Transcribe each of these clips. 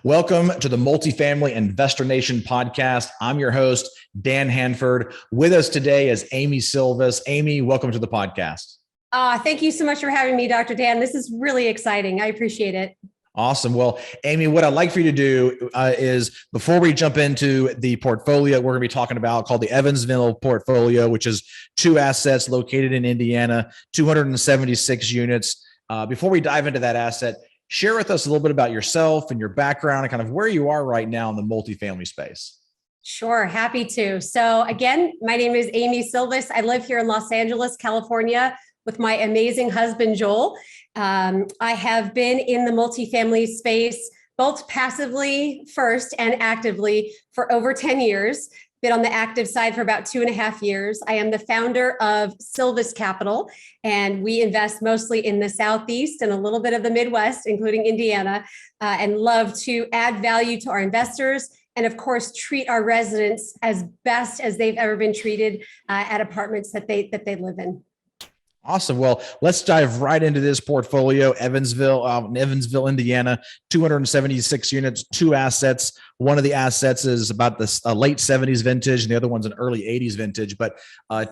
Welcome to the Multifamily Investor Nation podcast. I'm your host, Dan Hanford. With us today is Amy Sylvis. Amy, welcome to the podcast. Thank you so much for having me, Dr. Dan. This is really exciting. I appreciate it. Awesome. Well, Amy, what I'd like for you to do is before we jump into the portfolio we're going to be talking about called the Evansville portfolio, which is 2 assets located in Indiana, 276 units. Before we dive into that asset, share with us a little bit about yourself and your background and kind of where you are right now in the multifamily space. Sure, happy to. So again, my name is Amy Sylvis. I live here in Los Angeles, California with my amazing husband, Joel. I have been in the multifamily space, both passively first and actively for over 10 years. Been on the active side for about 2.5 years. I am the founder of Sylvis Capital, and we invest mostly in the Southeast and a little bit of the Midwest, including Indiana, and love to add value to our investors and, of course, treat our residents as best as they've ever been treated at apartments that they live in. Awesome. Well, let's dive right into this portfolio. Evansville, Indiana, 276 units, 2 assets. One of the assets is about the late 70s vintage, and the other one's an early 80s vintage. But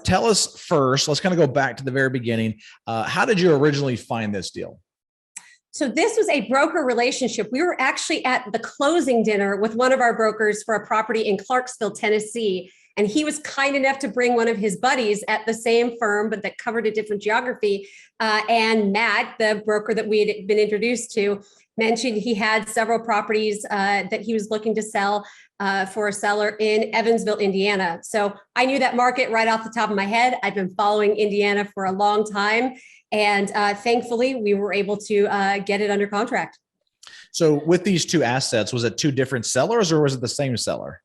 tell us first, let's kind of go back to the very beginning. How did you originally find this deal? So this was a broker relationship. We were actually at the closing dinner with one of our brokers for a property in Clarksville, Tennessee. And he was kind enough to bring one of his buddies at the same firm, but that covered a different geography. And Matt, the broker that we had been introduced to, mentioned he had several properties that he was looking to sell for a seller in Evansville, Indiana. So I knew that market right off the top of my head. I've been following Indiana for a long time. And thankfully, we were able to get it under contract. So with these 2 assets, was it 2 different sellers or was it the same seller?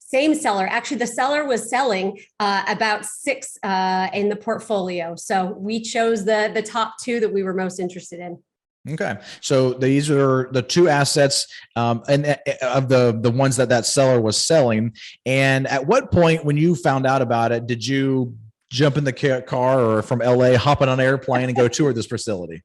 Same seller. Actually, the seller was selling about 6 in the portfolio. So we chose the top 2 that we were most interested in. Okay. So these are the 2 assets and of the ones that seller was selling. And at what point when you found out about it, did you jump in the car or from LA, hop on an airplane and go tour this facility?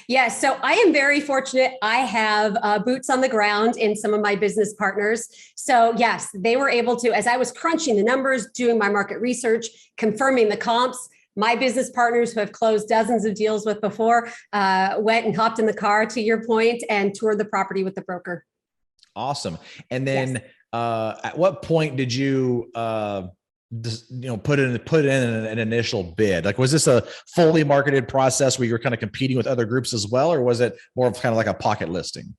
Yes. So I am very fortunate. I have boots on the ground in some of my business partners. So yes, they were able to, as I was crunching the numbers, doing my market research, confirming the comps, my business partners who have closed dozens of deals with before went and hopped in the car, to your point, and toured the property with the broker. Awesome. And then at what point did you put in an initial bid? Like, was this a fully marketed process where you're kind of competing with other groups as well, or was it more of kind of like a pocket listing?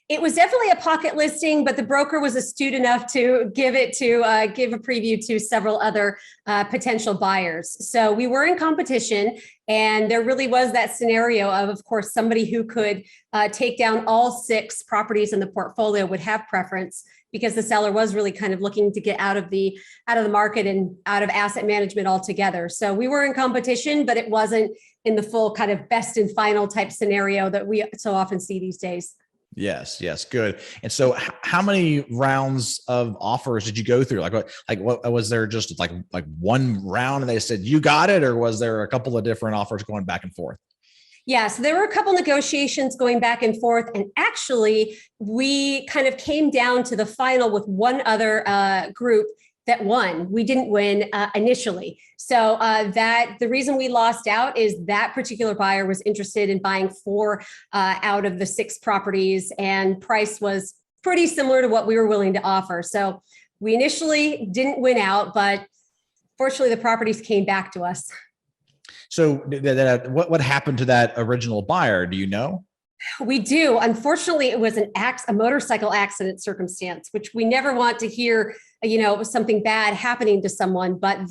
It was definitely a pocket listing, but the broker was astute enough to give a preview to several other potential buyers. So we were in competition, and there really was that scenario of course, somebody who could take down all 6 properties in the portfolio would have preference, because the seller was really kind of looking to get out of the market and out of asset management altogether. So we were in competition, but it wasn't in the full kind of best and final type scenario that we so often see these days. Yes, good. And so how many rounds of offers did you go through? What was there, just like one round and they said, you got it? Or was there a couple of different offers going back and forth? Yeah, so there were a couple negotiations going back and forth. And actually, we kind of came down to the final with one other group that won. We didn't win initially. So that the reason we lost out is that particular buyer was interested in buying 4 out of the 6 properties, and price was pretty similar to what we were willing to offer. So we initially didn't win out, but fortunately the properties came back to us. So what happened to that original buyer? Do you know? We do. Unfortunately, it was a motorcycle accident circumstance, which we never want to hear, something bad happening to someone. But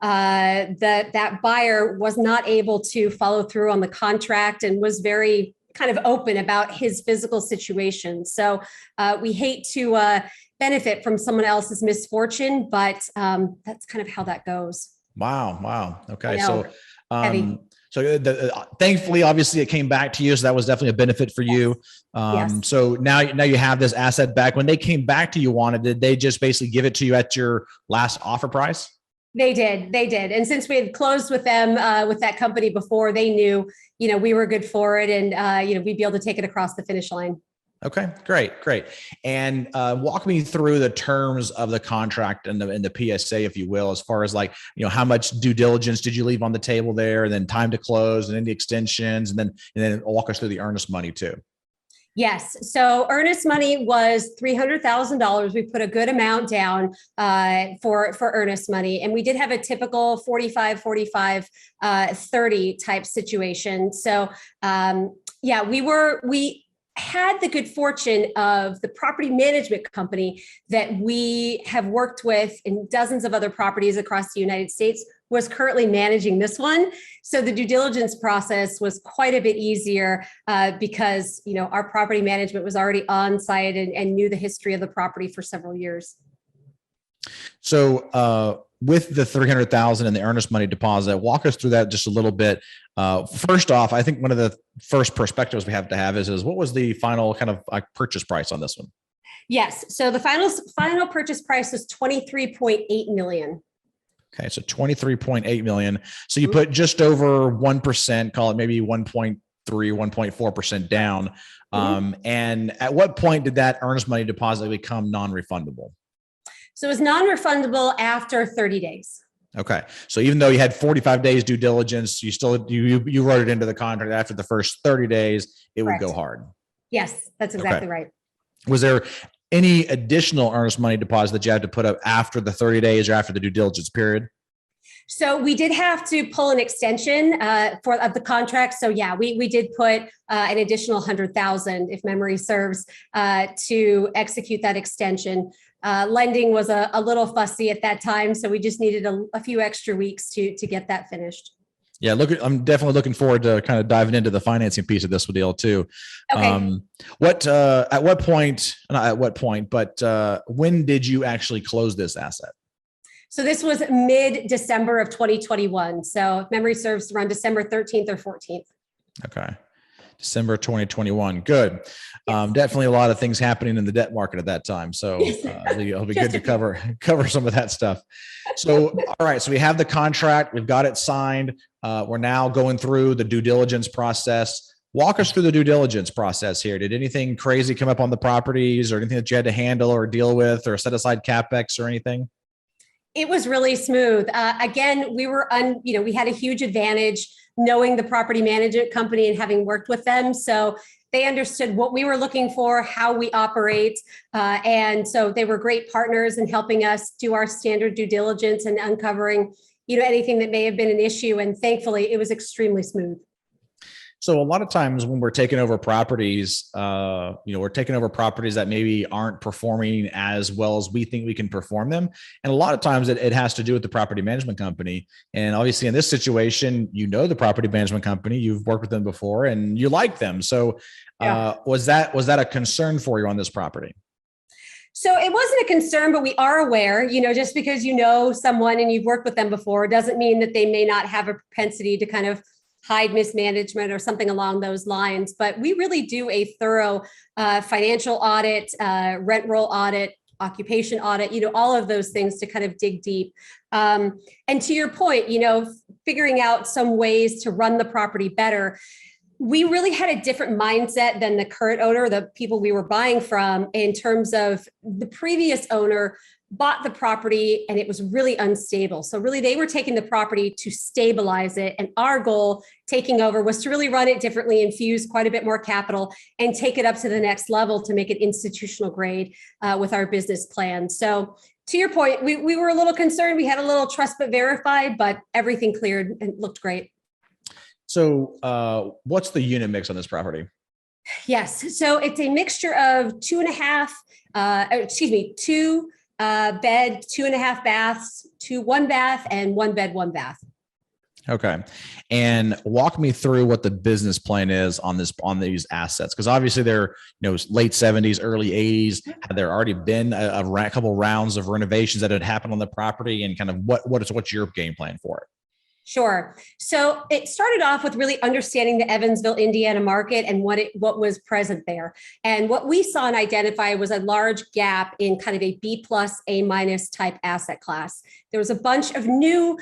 that buyer was not able to follow through on the contract and was very kind of open about his physical situation. So we hate to benefit from someone else's misfortune, but that's kind of how that goes. Wow. Okay. Heavy. So thankfully, obviously, it came back to you. So that was definitely a benefit for you. Yes. So now you have this asset back. When they came back to you on it, did they just basically give it to you at your last offer price? They did. And since we had closed with them, with that company before, they knew, we were good for it, and, we'd be able to take it across the finish line. Okay, great. And walk me through the terms of the contract and the PSA, if you will, as far as like, how much due diligence did you leave on the table there, and then time to close, and then the extensions, and then walk us through the earnest money too. Yes. So earnest money was $300,000. We put a good amount down for earnest money. And we did have a typical 45, 45, 30 type situation. So yeah, we had the good fortune of the property management company that we have worked with in dozens of other properties across the United States was currently managing this one. So the due diligence process was quite a bit easier because, our property management was already on site and knew the history of the property for several years. So with the 300,000 and the earnest money deposit, walk us through that just a little bit. First off, I think one of the first perspectives we have to have is what was the final kind of purchase price on this one? Yes. So the final purchase price was 23.8 million. Okay. So 23.8 million. So you put just over 1%, call it maybe 1.3, 1.4% down. And at what point did that earnest money deposit become non-refundable? So it was non-refundable after 30 days. Okay. So even though you had 45 days due diligence, you wrote it into the contract after the first 30 days, it would go hard. Yes, that's exactly right. Was there any additional earnest money deposit that you had to put up after the 30 days or after the due diligence period? So we did have to pull an extension of the contract. So yeah, we did put an additional 100,000, if memory serves, to execute that extension. Lending was a little fussy at that time, so we just needed a few extra weeks to get that finished. Yeah, I'm definitely looking forward to kind of diving into the financing piece of this deal too. Okay. At what point, not at what point, but when did you actually close this asset? So this was mid-December of 2021. So if memory serves, around December 13th or 14th. Okay. December 2021. Good. Yes. Definitely a lot of things happening in the debt market at that time. So it'll be good to cover some of that stuff. So, all right. So we have the contract. We've got it signed. We're now going through the due diligence process. Walk us through the due diligence process here. Did anything crazy come up on the properties or anything that you had to handle or deal with or set aside CapEx or anything? It was really smooth. Again, we had a huge advantage knowing the property management company and having worked with them. So they understood what we were looking for, how we operate. And so they were great partners in helping us do our standard due diligence and uncovering, anything that may have been an issue. And thankfully, it was extremely smooth. So a lot of times when we're taking over properties, we're taking over properties that maybe aren't performing as well as we think we can perform them. And a lot of times it has to do with the property management company. And obviously in this situation, the property management company, you've worked with them before and you like them. So was that a concern for you on this property? So it wasn't a concern, but we are aware, just because someone and you've worked with them before doesn't mean that they may not have a propensity to kind of hide mismanagement or something along those lines. But we really do a thorough financial audit, rent roll audit, occupation audit, all of those things to kind of dig deep. And to your point, figuring out some ways to run the property better. We really had a different mindset than the current owner, the people we were buying from, in terms of the previous owner bought the property and it was really unstable. So really they were taking the property to stabilize it. And our goal taking over was to really run it differently, infuse quite a bit more capital and take it up to the next level to make it institutional grade with our business plan. So to your point, we were a little concerned. We had a little trust but verified, but everything cleared and looked great. So what's the unit mix on this property? Yes. So it's a mixture of two bed, 2.5 baths, 1 bath, and 1 bed, 1 bath. Okay. And walk me through what the business plan is on these assets. Because obviously they're, late 70s, early 80s. Had there already been a couple rounds of renovations that had happened on the property, and kind of what's your game plan for it? Sure. So it started off with really understanding the Evansville, Indiana market and what was present there. And what we saw and identified was a large gap in kind of a B+, A- type asset class. There was a bunch of new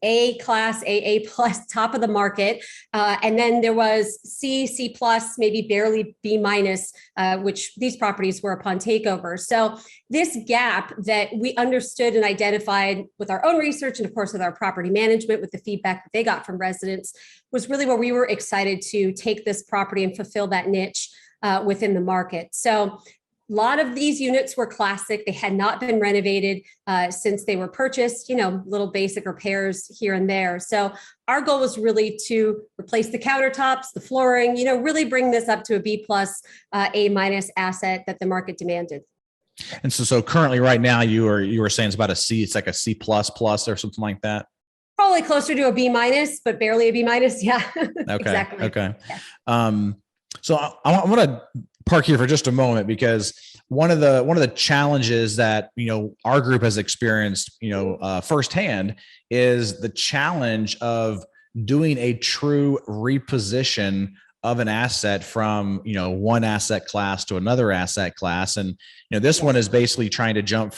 A class, A plus, top of the market. And then there was C plus, maybe barely B minus, which these properties were upon takeover. So this gap that we understood and identified with our own research, and of course with our property management, with the feedback that they got from residents, was really where we were excited to take this property and fulfill that niche within the market. So a lot of these units were classic. They had not been renovated since they were purchased, little basic repairs here and there. So our goal was really to replace the countertops, the flooring, really bring this up to a B plus, A minus asset that the market demanded. And so currently right now you were saying it's about a C, it's like a C plus plus or something like that. Probably closer to a B minus, but barely a B minus. Yeah, okay. Exactly. Okay. Yeah. So I want to park here for just a moment, because one of the challenges that our group has experienced firsthand is the challenge of doing a true reposition of an asset from one asset class to another asset class. And this one is basically trying to jump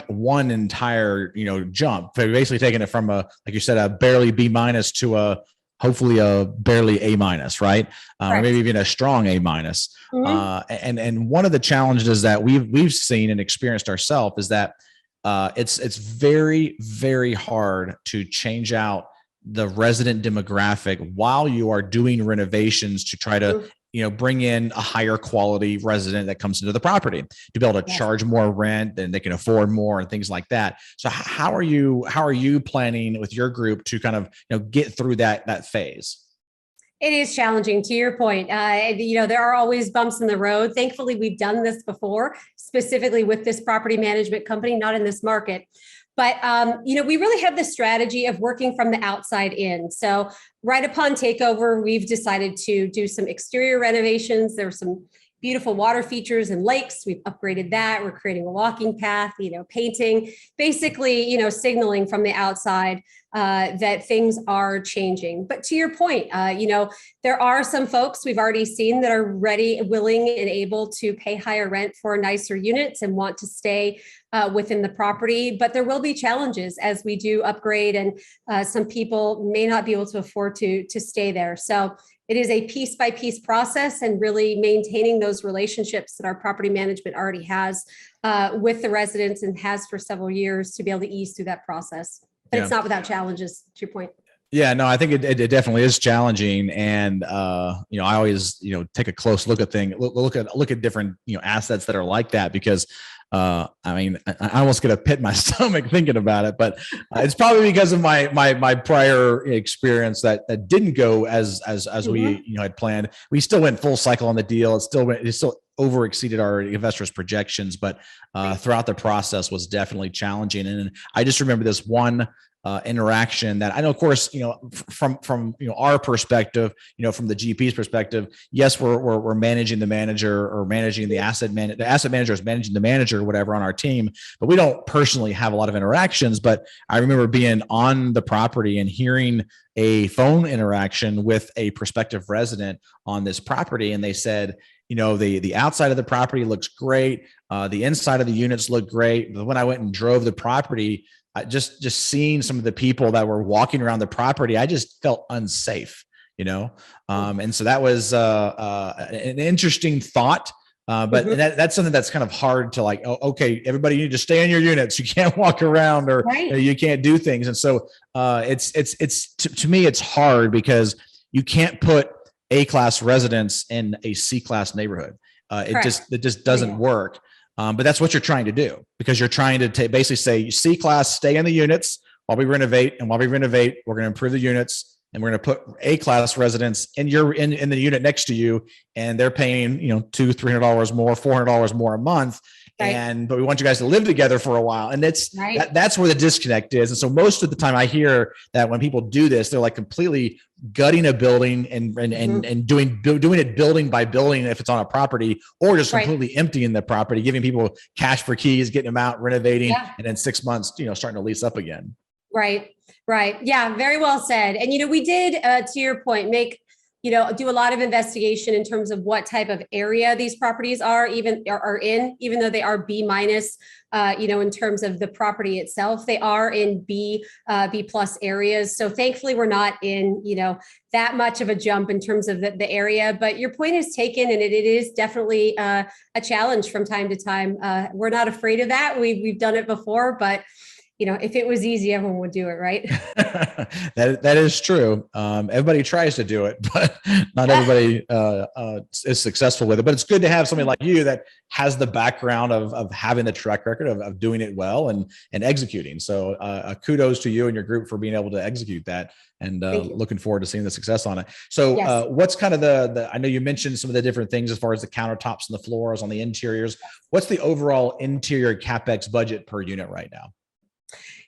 one entire jump, basically taking it from like you said, a barely B minus to hopefully a barely A minus, right? Or maybe even a strong A minus. Mm-hmm. And one of the challenges that we've seen and experienced ourselves is that it's very, very hard to change out the resident demographic while you are doing renovations to try to bring in a higher quality resident that comes into the property to be able to charge more rent and they can afford more and things like that. So how are you planning with your group to kind of get through that phase? It is challenging, to your point. There are always bumps in the road. Thankfully, we've done this before, specifically with this property management company, not in this market. But, we really have the strategy of working from the outside in. So right upon takeover, we've decided to do some exterior renovations. There were some beautiful water features and lakes. We've upgraded that. We're creating a walking path, painting, basically, signaling from the outside that things are changing. But to your point, there are some folks we've already seen that are ready, willing, and able to pay higher rent for nicer units and want to stay within the property. But there will be challenges as we do upgrade, and some people may not be able to afford to stay there. So it is a piece by piece process, and really maintaining those relationships that our property management already has with the residents and has for several years to be able to ease through that process. But it's not without challenges, to your point. Yeah, no, I think it definitely is challenging. And, I always, take a close look at look at different, assets that are like that, because I almost get a pit in my stomach thinking about it, but it's probably because of my prior experience that didn't go as we had planned. We still went full cycle on the deal. It still over exceeded our investors' projections, but throughout the process was definitely challenging. And I just remember this one interaction that I know, of course, from our perspective, from the GP's perspective, yes, we're managing the manager or managing the asset manager. The asset manager is managing the manager or whatever on our team, but we don't personally have a lot of interactions. But I remember being on the property and hearing a phone interaction with a prospective resident on this property, and they said, the outside of the property looks great. The inside of the units look great. But when I went and drove the property, just seeing some of the people that were walking around the property, I just felt unsafe, and so that was an interesting thought. But that's something that's kind of hard to okay, everybody, you need to stay in your units. You can't walk around or you can't do things. And so it's to me, it's hard because you can't put A-class residents in a C-class neighborhood. It just doesn't work. But that's what you're trying to do, because you're trying to basically say, C-class, stay in the units while we renovate. And while we renovate, we're going to improve the units, and we're going to put A-class residents in the unit next to you. And they're paying, $200-$300 more, $400 more a month. But we want you guys to live together for a while. And that's where the disconnect is. And so most of the time I hear that when people do this, they're like completely gutting a building and doing it building by building if it's on a property, or just completely emptying the property, giving people cash for keys, getting them out, renovating, and then 6 months, starting to lease up again. Right. Yeah. Very well said. And, we did, to your point, make do a lot of investigation in terms of what type of area these properties are in, even though they are B minus, in terms of the property itself, they are in B plus areas. So thankfully we're not in, that much of a jump in terms of the area, but your point is taken, and it is definitely a challenge from time to time. We're not afraid of that. We've done it before, but if it was easy, everyone would do it, right? That is true. Everybody tries to do it, but not everybody is successful with it. But it's good to have somebody like you that has the background of having the track record of doing it well and executing. So kudos to you and your group for being able to execute that, and looking forward to seeing the success on it. So yes. What's kind of I know you mentioned some of the different things as far as the countertops and the floors on the interiors. What's the overall interior CapEx budget per unit right now?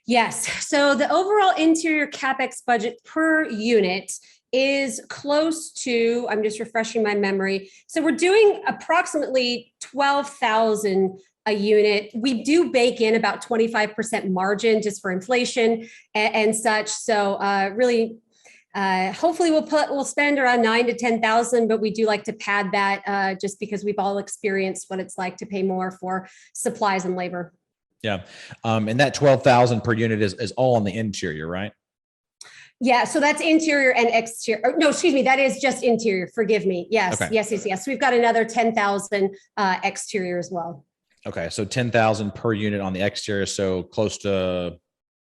Yes. So the overall interior CapEx budget per unit is close to, I'm just refreshing my memory. So we're doing approximately $12,000 a unit. We do bake in about 25% margin just for inflation and such. So really, hopefully we'll spend around $9,000 to $10,000, but we do like to pad that just because we've all experienced what it's like to pay more for supplies and labor. Yeah. And that 12,000 per unit is all on the interior, right? Yeah. So that's interior and exterior. No, excuse me. That is just interior. Forgive me. Yes. Okay. Yes. We've got another 10,000 exterior as well. Okay. So 10,000 per unit on the exterior. So close to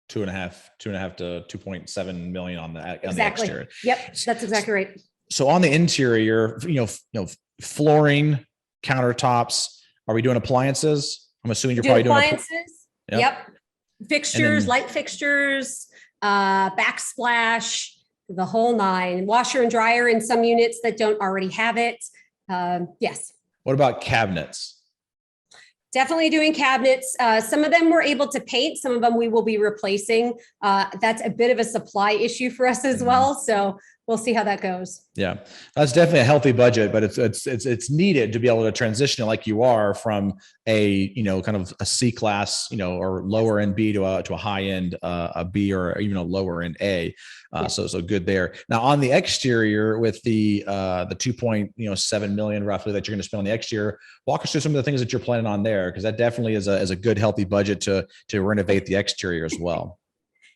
two and a half to 2.7 million on the exterior. Yep. That's exactly right. So on the interior, flooring, countertops, are we doing appliances? I'm assuming you're probably doing appliances. Yep. Fixtures, light fixtures, backsplash, the whole nine. Washer and dryer in some units that don't already have it. Yes. What about cabinets? Definitely doing cabinets. Some of them we're able to paint. Some of them we will be replacing. That's a bit of a supply issue for us as well. So we'll see how that goes. Yeah, that's definitely a healthy budget, but it's needed to be able to transition like you are from a kind of a C class or lower end B to a high end a B or even a lower end A. So good there. Now on the exterior with the 2.7 million roughly that you're going to spend on the exterior, walk us through some of the things that you're planning on there, because that definitely is a good healthy budget to renovate the exterior as well.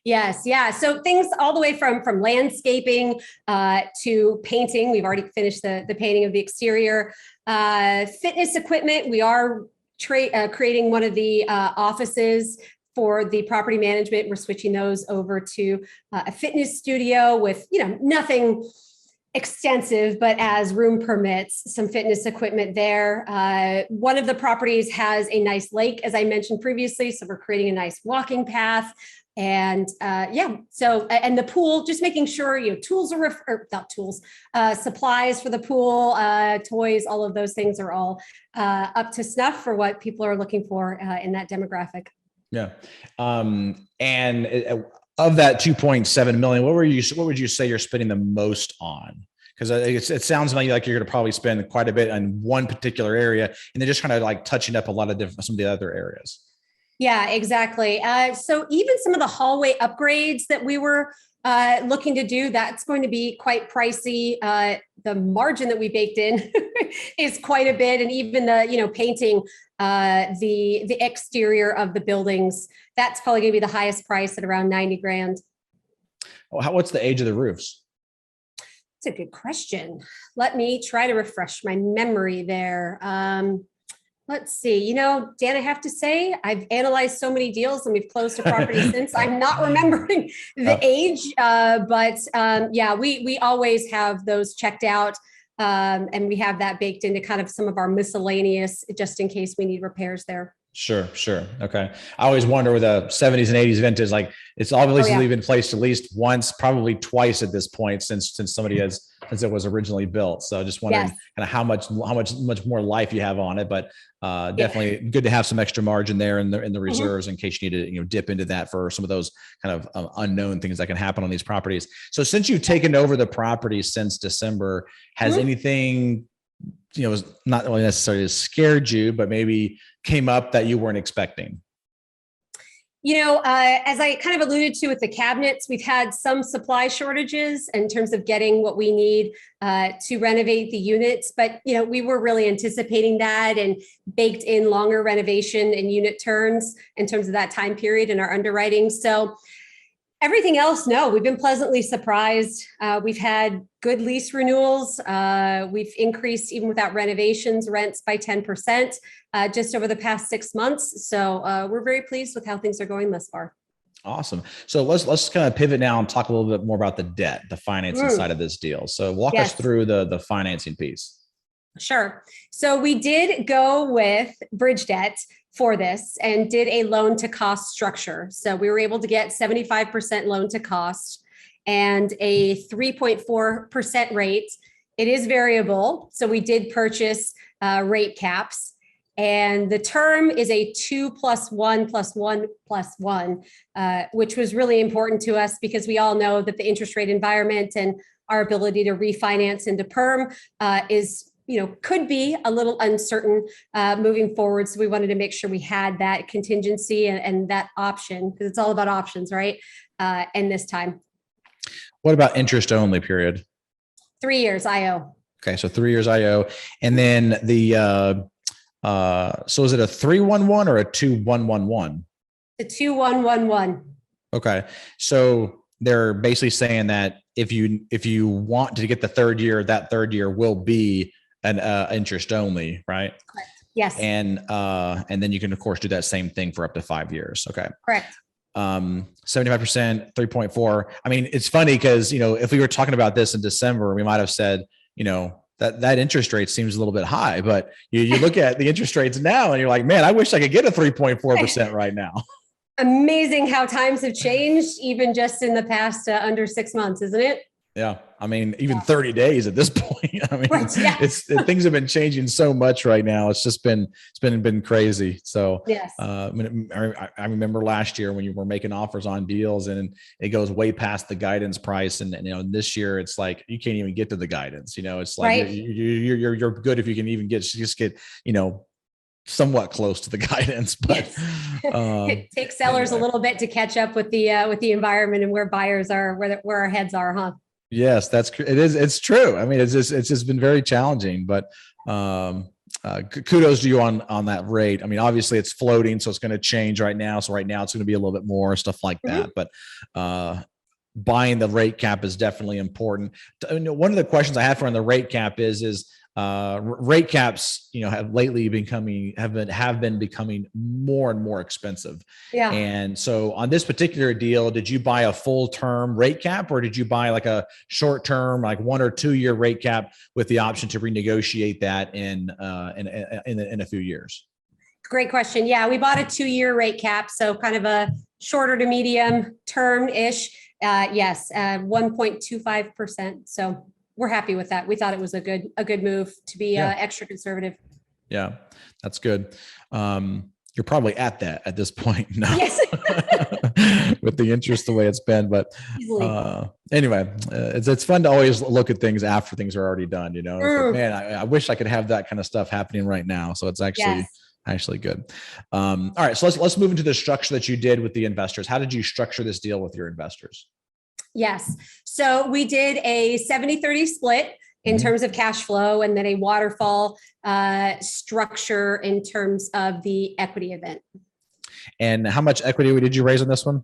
Yes. Yeah. So things all the way from landscaping to painting. We've already finished the painting of the exterior. Fitness equipment. We are creating one of the offices for the property management. We're switching those over to a fitness studio with, nothing extensive, but as room permits, some fitness equipment there. One of the properties has a nice lake, as I mentioned previously. So we're creating a nice walking path. And and the pool, just making sure tools are not tools, supplies for the pool, toys, all of those things are all up to snuff for what people are looking for in that demographic. Yeah, and of that 2.7 million, what would you say you're spending the most on? Because it sounds like you're going to probably spend quite a bit on one particular area, and then just kind of like touching up a lot of some of the other areas. Yeah, exactly. So even some of the hallway upgrades that we were looking to do, that's going to be quite pricey. The margin that we baked in is quite a bit. And even the, painting the exterior of the buildings, that's probably going to be the highest price at around 90 grand. What's the age of the roofs? That's a good question. Let me try to refresh my memory there. Let's see, Dan, I have to say, I've analyzed so many deals and we've closed a property since. I'm not remembering the age, but we always have those checked out. And we have that baked into kind of some of our miscellaneous, just in case we need repairs there. Sure. Okay. I always wonder with the 70s and 80s vintage, like it's obviously been placed at least once, probably twice at this point since it was originally built. So just wondering kind of how much more life you have on it, but definitely good to have some extra margin there in the reserves in case you need to dip into that for some of those kind of unknown things that can happen on these properties. So since you've taken over the property since December, has anything was not really necessarily scared you, but maybe came up that you weren't expecting? As I kind of alluded to with the cabinets, we've had some supply shortages in terms of getting what we need to renovate the units. But, we were really anticipating that and baked in longer renovation and unit turns in terms of that time period in our underwriting. So everything else, no, we've been pleasantly surprised. We've had good lease renewals. We've increased, even without renovations, rents by 10% just over the past 6 months. So we're very pleased with how things are going thus far. Awesome. So let's kind of pivot now and talk a little bit more about the debt, the financing side of this deal. So walk us through the financing piece. Sure. So we did go with bridge debt for this and did a loan to cost structure. So we were able to get 75% loan to cost and a 3.4% rate. It is variable. So we did purchase rate caps, and the term is a 2+1+1+1, which was really important to us because we all know that the interest rate environment and our ability to refinance into perm is could be a little uncertain moving forward. So we wanted to make sure we had that contingency and that option, because it's all about options, right? And this time. What about interest only period? 3 years IO. Okay. So 3 years IO. And then so is it a 3-1-1 or a 2-1-1-1? The 2-1-1-1. Okay. So they're basically saying that if you want to get the third year, that third year will be an interest only, right? Correct. Yes. And then you can of course do that same thing for up to 5 years. Okay. Correct. 75%, 3.4. I mean, it's funny because, if we were talking about this in December, we might've said, that interest rate seems a little bit high, but you look at the interest rates now and you're like, man, I wish I could get a 3.4% right now. Amazing how times have changed, even just in the past under 6 months, isn't it? Yeah. I mean, even 30 days at this point. I mean, right, yeah. Things have been changing so much right now. It's just been crazy. So yes. I remember last year when you were making offers on deals and it goes way past the guidance price. And this year it's like, you can't even get to the guidance, it's like, right. You're good if you can even get somewhat close to the guidance, but yes. It takes sellers anyway. A little bit to catch up with the environment and where buyers are, where our heads are, huh? Yes, it's true. I mean, it's just been very challenging, but kudos to you on that rate. I mean, obviously it's floating, so it's going to change right now. So right now it's going to be a little bit more stuff like that, but buying the rate cap is definitely important. One of the questions I had for on the rate cap is rate caps, have lately have been becoming more and more expensive. Yeah. And so on this particular deal, did you buy a full term rate cap or did you buy like a short term, like 1 or 2 year rate cap with the option to renegotiate that in a few years? Great question. Yeah, we bought a 2-year rate cap, so kind of a shorter to medium term ish. Yes, 1.25%. So we're happy with that. We thought it was a good move to be extra conservative. Yeah, that's good. You're probably at this point now. Yes. With the interest the way it's been, but anyway, it's fun to always look at things after things are already done. It's like, man, I wish I could have that kind of stuff happening right now. So it's actually good. All right, so let's move into the structure that you did with the investors. How did you structure this deal with your investors? Yes. So we did a 70-30 split in terms of cash flow, and then a waterfall structure in terms of the equity event. And how much equity did you raise on this one?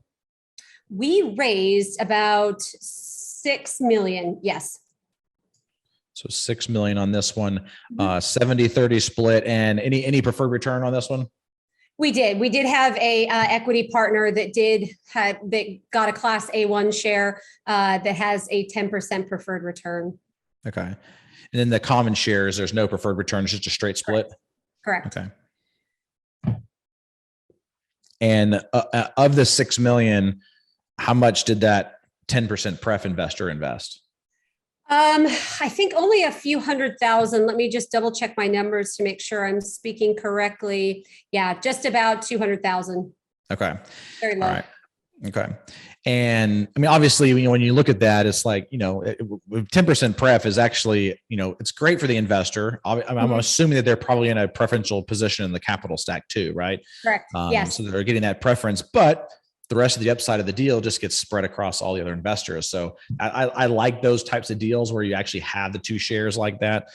We raised about $6 million. Yes. So $6 million on this one, 70-30 split. And any preferred return on this one? We did have a equity partner that got a class A1 share that has a 10% preferred return. Okay. And then the common shares, there's no preferred return. It's just a straight split. Correct. Okay. And of the $6 million, how much did that 10% pref investor invest? I think only a few $100,000. Let me just double check my numbers to make sure I'm speaking correctly. Yeah, just about $200,000. Okay. Very low. All right. Okay. And I mean, obviously, when you look at that, it's like, 10% pref is actually, it's great for the investor. I'm assuming that they're probably in a preferential position in the capital stack too, right? Correct. Yes. So they're getting that preference, but the rest of the upside of the deal just gets spread across all the other investors. So I like those types of deals where you actually have the two shares like that,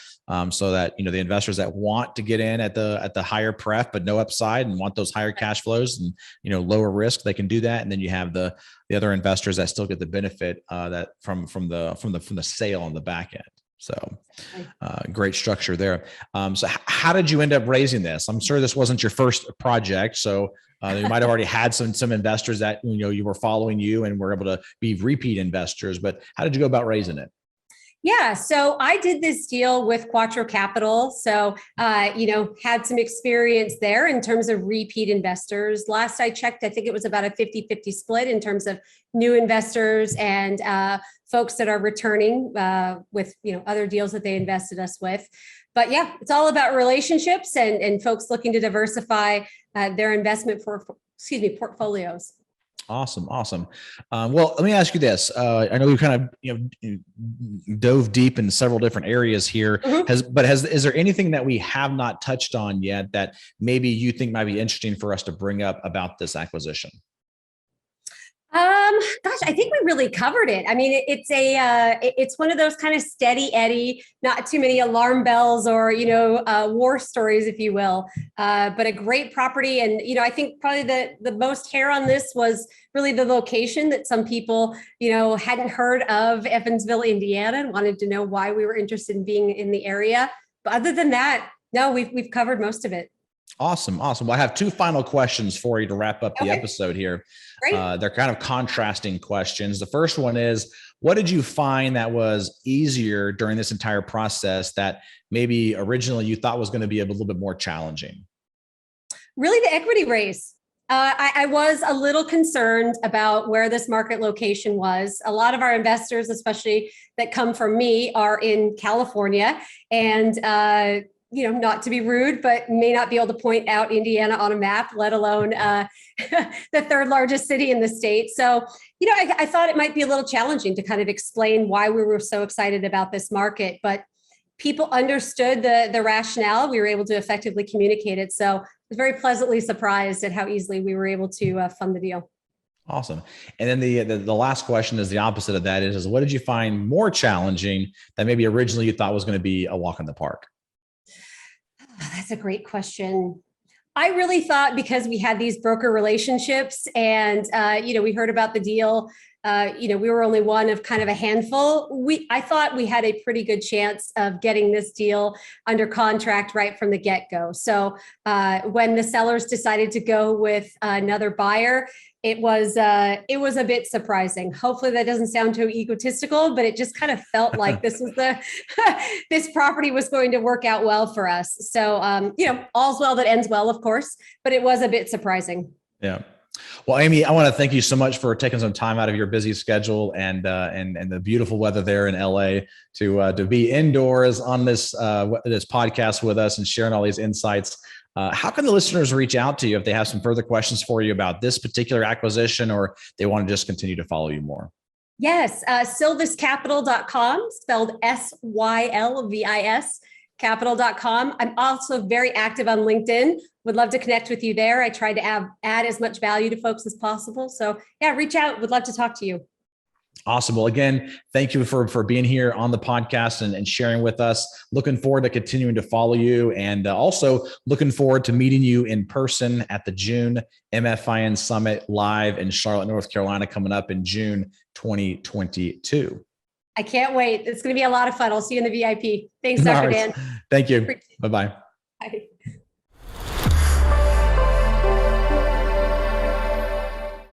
so that the investors that want to get in at the higher pref but no upside and want those higher cash flows and lower risk, they can do that. And then you have the other investors that still get the benefit that from the sale on the back end. So great structure there. So how did you end up raising this? I'm sure this wasn't your first project, so you might have already had some investors that you were following you and were able to be repeat investors. But how did you go about raising it? Yeah, so I did this deal with Quattro Capital. So, had some experience there in terms of repeat investors. Last I checked, I think it was about a 50-50 split in terms of new investors and folks that are returning with, other deals that they invested us with. But yeah, it's all about relationships and folks looking to diversify their investment portfolios. Awesome. Well, let me ask you this. I know we kind of, dove deep in several different areas here. Mm-hmm. Is there anything that we have not touched on yet that maybe you think might be interesting for us to bring up about this acquisition? Gosh, I think we really covered it. I mean, it's one of those kind of steady Eddie, not too many alarm bells or, war stories, if you will, but a great property. And, I think probably the most hair on this was really the location that some people, hadn't heard of Evansville, Indiana, and wanted to know why we were interested in being in the area. But other than that, no, we've covered most of it. Awesome. Well, I have two final questions for you to wrap up the episode here. Great. They're kind of contrasting questions. The first one is, what did you find that was easier during this entire process that maybe originally you thought was going to be a little bit more challenging? Really, the equity raise. I was a little concerned about where this market location was. A lot of our investors, especially that come from me, are in California, and not to be rude, but may not be able to point out Indiana on a map, let alone the third largest city in the state. So, I thought it might be a little challenging to kind of explain why we were so excited about this market, but people understood the rationale. We were able to effectively communicate it. So I was very pleasantly surprised at how easily we were able to fund the deal. Awesome. And then the last question is the opposite of that is what did you find more challenging that maybe originally you thought was going to be a walk in the park? That's a great question. I really thought because we had these broker relationships and, we heard about the deal, we were only one of kind of a handful. I thought we had a pretty good chance of getting this deal under contract right from the get-go. So when the sellers decided to go with another buyer, it was a bit surprising. Hopefully that doesn't sound too egotistical, but it just kind of felt like this was this property was going to work out well for us. So, all's well that ends well, of course, but it was a bit surprising. Yeah. Well, Amy, I want to thank you so much for taking some time out of your busy schedule and the beautiful weather there in LA to be indoors on this podcast with us and sharing all these insights. How can the listeners reach out to you if they have some further questions for you about this particular acquisition or they want to just continue to follow you more? Yes, sylviscapital.com, spelled Sylvis, capital.com. I'm also very active on LinkedIn. Would love to connect with you there. I try to add as much value to folks as possible. So yeah, reach out. Would love to talk to you. Awesome. Well, again, thank you for being here on the podcast and sharing with us. Looking forward to continuing to follow you and also looking forward to meeting you in person at the June MFIN Summit live in Charlotte, North Carolina, coming up in June 2022. I can't wait. It's going to be a lot of fun. I'll see you in the VIP. Thanks, Dr. Dan. Thank you. Bye-bye. Bye.